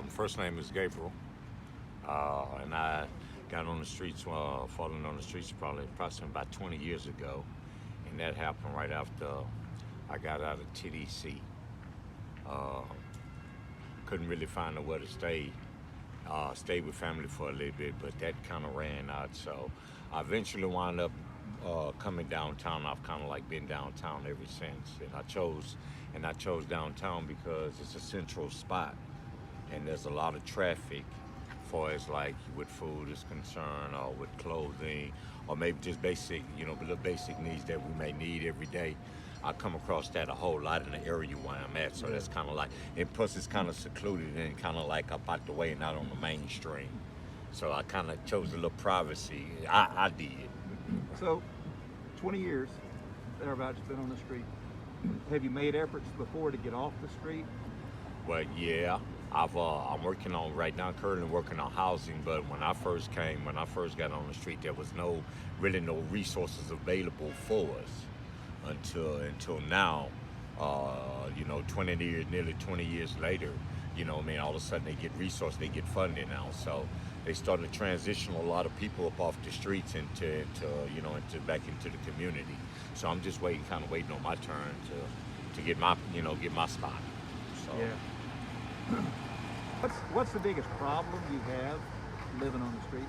First name is Gabriel, and I got on the streets, falling on the streets approximately about 20 years ago, and that happened right after I got out of TDC. Uh, couldn't really find nowhere to stay. Stayed with family for a little bit, but that kind of ran out. So I eventually wound up coming downtown. I've kind of like been downtown ever since, and I chose downtown because it's a central spot and there's a lot of traffic far as like with food is concerned or with clothing or maybe just basic, the basic needs that we may need every day. I come across that a whole lot in the area where I'm at, so that's kind of like, and plus it's kind of secluded and kind of like up out the way and not on the mainstream. So I kind of chose a little privacy. I did. So, 20 years thereabouts you've been on the street. Have you made efforts before to get off the street? Well, yeah, I'm working on right now. Currently working on housing, but when I first got on the street, there was no resources available for us until now. 20 years, nearly 20 years later, all of a sudden they get resources, they get funding now. So they started to transition a lot of people up off the streets into back into the community. So I'm just kind of waiting on my turn to get my spot. So. Yeah. What's the biggest problem you have living on the street?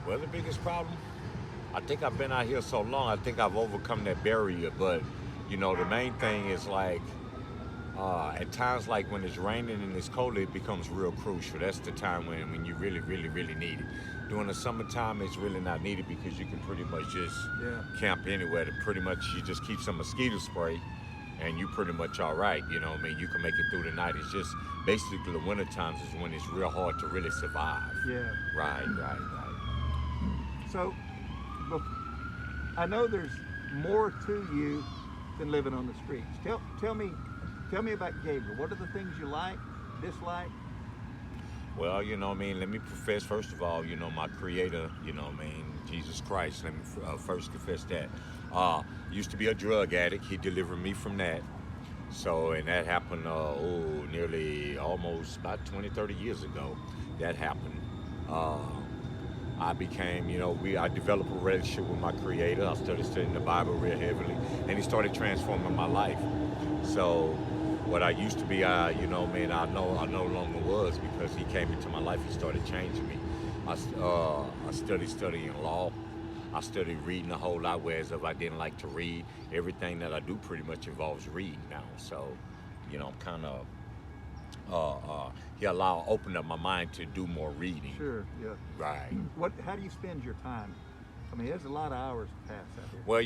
Well, the biggest problem, I think I've been out here so long, I think I've overcome that barrier. But, the main thing is like, at times like when it's raining and it's cold, it becomes real crucial. That's the time when you really, really, really need it. During the summertime, it's really not needed because you can pretty much just camp anywhere. Pretty much you just keep some mosquito spray and you pretty much all right. You can make it through the night. It's just basically the winter times is when it's real hard to really survive. Yeah. Right. So, I know there's more to you than living on the streets. Tell me about Gabriel. What are the things you like, dislike? Well, let me profess, first of all, my creator, Jesus Christ. Let me first confess that. Used to be a drug addict. He delivered me from that. So, and that happened, nearly almost about 20, 30 years ago. That happened. I became, I developed a relationship with my creator. I started studying the Bible real heavily, and he started transforming my life. So what I used to be, I no longer was because he came into my life. He started changing me. I studied studying law. I studied reading a whole lot, whereas if I didn't like to read, everything that I do pretty much involves reading now. So, I'm kind of, he opened up my mind to do more reading. Sure, yeah. Right. How do you spend your time? I mean, there's a lot of hours to pass out here. Well,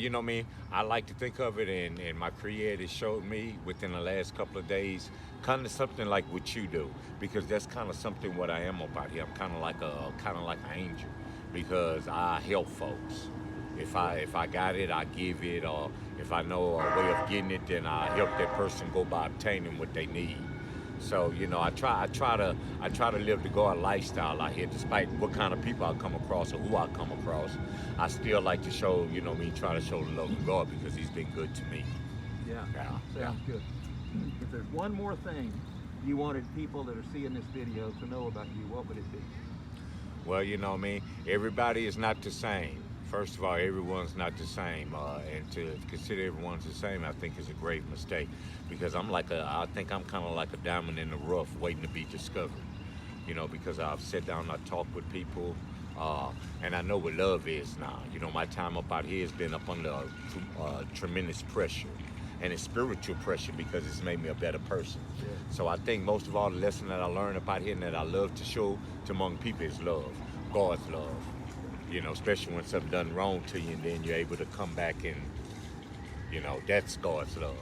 I like to think of it, and my creator showed me within the last couple of days, kind of something like what you do, because that's kind of something what I am about here. I'm kind of like an angel, because I help folks. If I got it, I give it, or if I know a way of getting it, then I help that person go by obtaining what they need. So I try to live the God lifestyle out here, despite what kind of people I come across or who I come across. I still like to show, try to show the love of God because He's been good to me. Yeah. Sounds good. If there's one more thing you wanted people that are seeing this video to know about you, what would it be? Well, everybody is not the same. First of all, everyone's not the same, and to consider everyone's the same, I think is a grave mistake, because I think I'm kind of like a diamond in the rough waiting to be discovered, because I've sat down and I talked with people, and I know what love is now. My time up out here has been up under tremendous pressure, and it's spiritual pressure because it's made me a better person. Yeah. So I think most of all the lesson that I learned up out here and that I love to show to among people is love, God's love. Especially when something done wrong to you and then you're able to come back and, that's God's love.